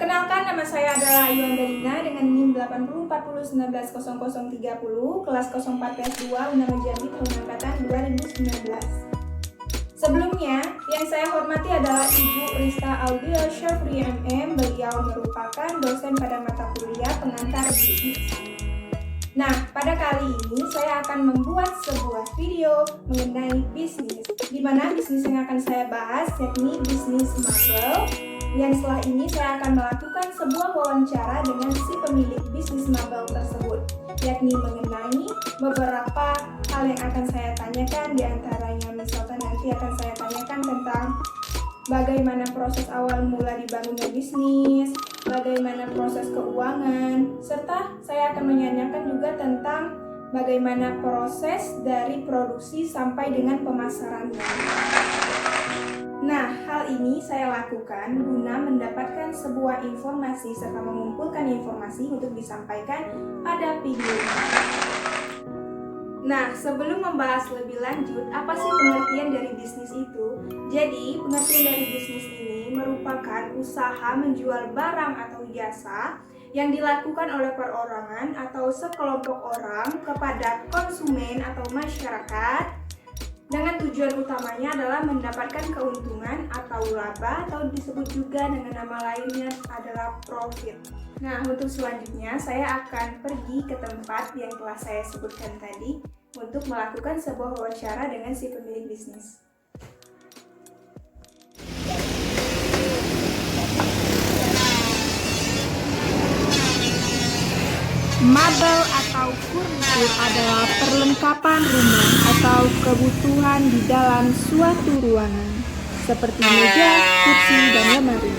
Perkenalkan, nama saya adalah Ayu Andalina dengan NIM 8040190030, kelas 04 PS2 Unama Jambi tahun angkatan 2019. Sebelumnya, yang saya hormati adalah Ibu Rista Audia Syafri MM. Beliau merupakan dosen pada mata kuliah pengantar bisnis. Nah, pada kali ini saya akan membuat sebuah video mengenai bisnis, di mana bisnis yang akan saya bahas yakni bisnis mabel. Yang setelah ini saya akan melakukan sebuah wawancara dengan si pemilik bisnis mabel tersebut, yakni mengenai beberapa hal yang akan saya tanyakan. Di antaranya misalkan nanti akan saya tanyakan tentang bagaimana proses awal mula dibangunnya bisnis, bagaimana proses keuangan, serta saya akan menanyakan juga tentang bagaimana proses dari produksi sampai dengan pemasarannya. Nah, hal ini saya lakukan guna mendapatkan sebuah informasi serta mengumpulkan informasi untuk disampaikan pada video ini. Nah, sebelum membahas lebih lanjut, apa sih pengertian dari bisnis itu? Jadi, pengertian dari bisnis ini merupakan usaha menjual barang atau jasa yang dilakukan oleh perorangan atau sekelompok orang kepada konsumen atau masyarakat dengan tujuan utamanya adalah mendapatkan keuntungan atau laba, atau disebut juga dengan nama lainnya adalah profit. Nah, untuk selanjutnya saya akan pergi ke tempat yang telah saya sebutkan tadi untuk melakukan sebuah wawancara dengan si pemilik bisnis. Mabel atau furnitur adalah perlengkapan rumah atau kebutuhan di dalam suatu ruangan, seperti meja, kursi, dan lemari.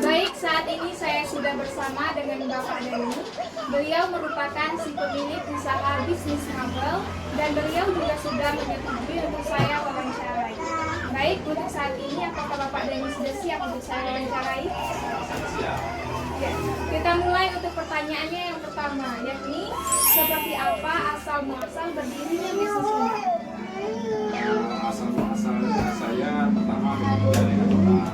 Baik, saat ini saya sudah bersama dengan Bapak Dani. Beliau merupakan si pemilik usaha bisnis mabel dan beliau juga sudah menyetujui untuk saya wawancarai. Baik, untuk saat ini apakah Bapak Dani sudah siap untuk saya wawancarai? Siap. Ya, kita mulai untuk pertanyaannya yang pertama, yakni seperti apa asal muasal berdirinya bisnis ini? Asal muasalnya saya pertama bekerja dengan orang.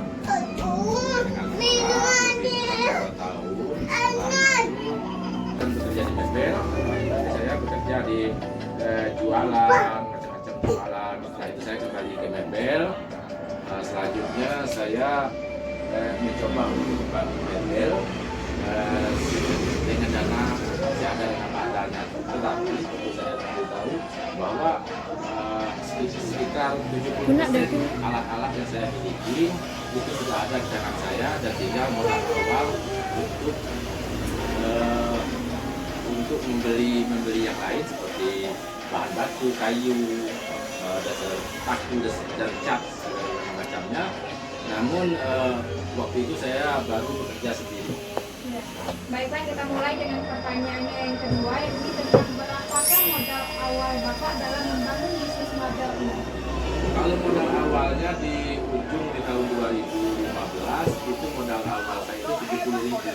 Dan bekerja di bebel. Saya bekerja di jualan, macam-macam jualan. Setelah itu saya kembali ke bebel. Selanjutnya saya mencoba untuk membangun bebel dengan dana masih ada dengan adanya. Tetapi seperti saya tahu bahwa sekitar 70% alat-alat yang saya miliki itu sudah ada di tangan saya dan tinggal modal awal untuk membeli yang lain seperti bahan baku, kayu, dasar paku, dan cat segala macamnya. Namun waktu itu saya baru bekerja sendiri. Ya. Baiklah, kita mulai dengan pertanyaannya yang kedua, yakni tentang berapakah modal awal Bapak dalam membangun bisnis mabel ini? Kalau modal awalnya di ujung di tahun 2015 itu modal awal saya itu 70.000.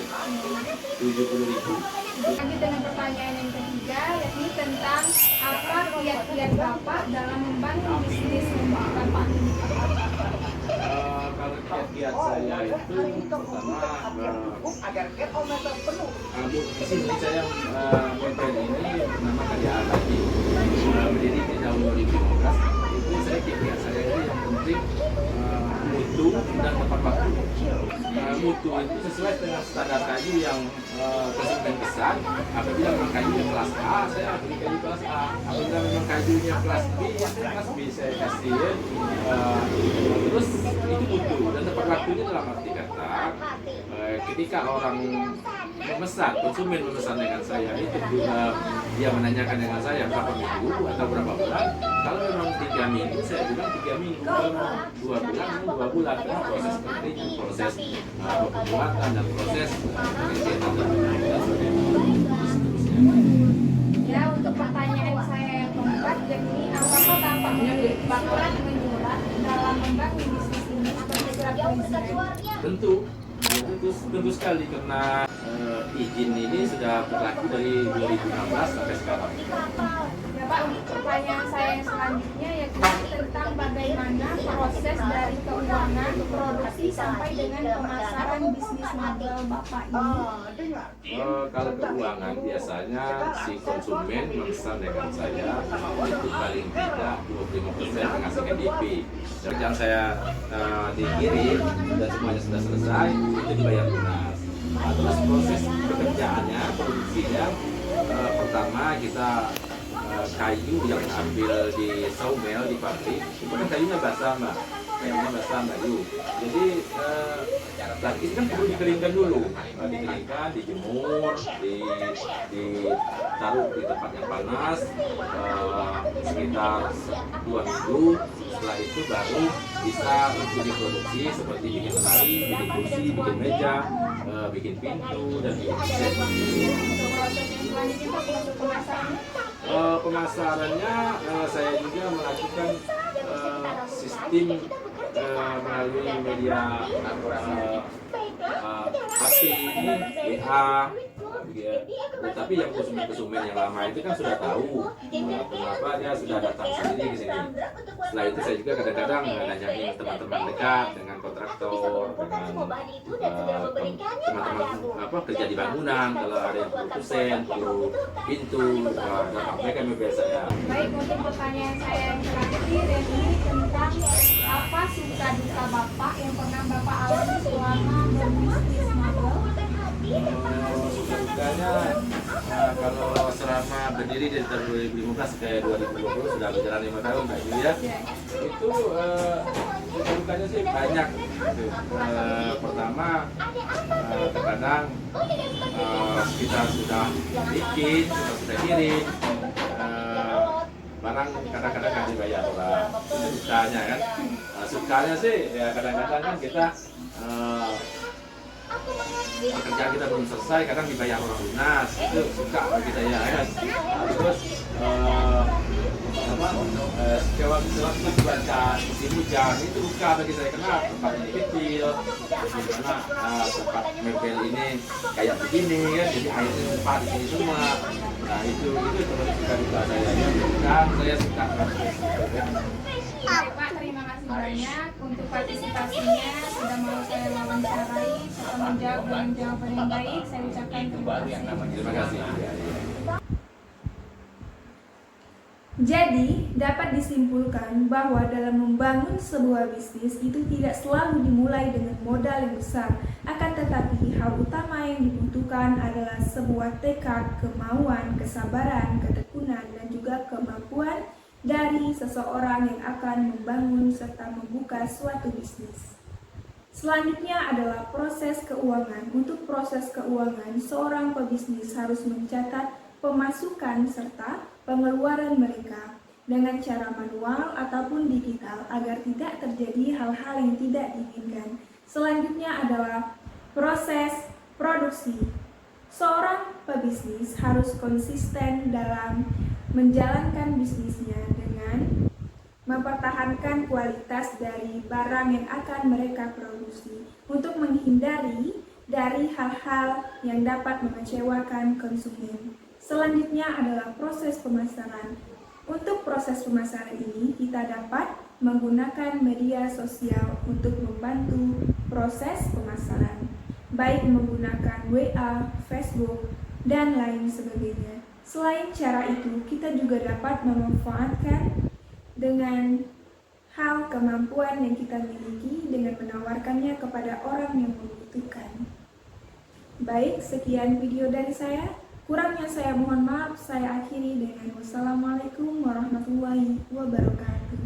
Lanjut dengan pertanyaan yang ketiga, yakni tentang apa kiat-kiat Bapak dalam membangun bisnis Bapak ini? Kalau kiat-kiat saya itu pertama di sini saya bengkel ini bernama Karya Aladi, berdiri di tahun 2015. Itu saya kiat saya itu yang penting mutu dan tepat waktu. Mutu itu sesuai dengan standar kayu yang tersedia pesan. Apabila memang kayu yang kelas A, saya beli kayu kelas A. Apabila memang kayunya kelas B, kelas B saya kasih. Terus itu mutu dan tepat waktunya dalam arti kata ketika orang memesan, konsumen memesan dengan saya itu dia menanyakan dengan saya berapa minggu atau berapa bulan. Kalau memang 3 minggu, saya bilang 3 minggu. Kalau memang 2 bulan, 2 bulan. Karena proses seperti itu, proses pembuatan dan proses penelitian dan seterusnya. Ya, untuk pertanyaan saya yang keempat, yakni apakah Bapak memiliki bakat menyurat dalam membangun bisnis ini seperti surat perizinan? Tentu itu tentu sekali karena izin ini sudah berlaku dari 2016 sampai sekarang. Ya Pak, untuk pertanyaan saya yang selanjutnya yaitu tentang bagaimana proses dari keuangan, produksi sampai dengan pemasaran bisnis model Bapak ini. Kalau keuangan biasanya si konsumen memesan dengan saya itu paling tidak 25% mengasihkan DP. Kerjaan saya dikirim dan semuanya sudah selesai, itu dibayar lunas. Terus proses pekerjaannya, produksinya, pertama kita kayu yang ambil di sawmill di pabrik, itu kan kayunya basah mbak, kayu. Jadi lagi itu kan perlu dikeringkan dulu, dikeringkan, dijemur, ditaruh di tempat yang panas sekitar 2 minggu. Setelah itu baru bisa untuk diproduksi seperti bikin lemari, bikin kursi, bikin meja, bikin pintu dan bikin set. Untuk proses yang selanjutnya Pak, untuk pemasarannya? Pemasarannya saya juga melakukan sistem melalui media HP ini WA. Tapi yang konsumen yang lama itu kan sudah tahu kenapa dia sudah datang sendiri ke sini. Setelah itu saya juga kadang-kadang nanyain teman-teman dekat dengan kontraktor, dengan teman-teman kerja di bangunan, kalau ada yang perlu kusen, perlu pintu, mereka membeli saya. Baik, untuk pertanyaan saya yang terakhir yang ini tentang apa suka duka Bapak yang pernah Bapak alami selama berbisnis model? Sukanya kalau selama berdiri dari tahun 2015 ke 2020 sudah berjalan 5 tahun Mbak Julia, itu sukanya sih banyak gitu. Pertama terkadang kita sudah bikin, sudah kirim barang kadang-kadang kan dibayar orang, itu sukanya kan. Sukanya sih ya kadang-kadang kan kita pekerjaan kita belum selesai, kadang dibayar orang lunas, itu suka bagi saya kan. Terus sewaktu cuaca musim hujan itu buka bagi saya karena tempat ini kecil, karena tempat mebel ini kayak begini kan, jadi airnya numpah di sini semua. Nah itu terus suka saya ya, kan saya suka Baik Pak, terima kasih banyak untuk partisipasinya, sudah mau saya wawancarai serta menjawab dengan jawaban yang baik. Saya ucapkan terima kasih. Terima kasih. Jadi, dapat disimpulkan bahwa dalam membangun sebuah bisnis itu tidak selalu dimulai dengan modal yang besar. Akan tetapi, hal utama yang dibutuhkan adalah sebuah tekad, kemauan, kesabaran, ketekunan, dan juga kemampuan dari seseorang yang akan membangun serta membuka suatu bisnis. Selanjutnya adalah proses keuangan. Untuk proses keuangan, seorang pebisnis harus mencatat pemasukan serta pengeluaran mereka dengan cara manual ataupun digital agar tidak terjadi hal-hal yang tidak diinginkan. Selanjutnya adalah proses produksi. Seorang pebisnis harus konsisten dalam menjalankan bisnisnya dengan mempertahankan kualitas dari barang yang akan mereka produksi untuk menghindari dari hal-hal yang dapat mengecewakan konsumen. Selanjutnya adalah proses pemasaran. Untuk proses pemasaran ini kita dapat menggunakan media sosial untuk membantu proses pemasaran, baik menggunakan WA, Facebook, dan lain sebagainya. Selain cara itu, kita juga dapat memanfaatkan dengan hal kemampuan yang kita miliki dengan menawarkannya kepada orang yang membutuhkan. Baik, sekian video dari saya. Kurangnya saya mohon maaf, saya akhiri dengan wassalamualaikum warahmatullahi wabarakatuh.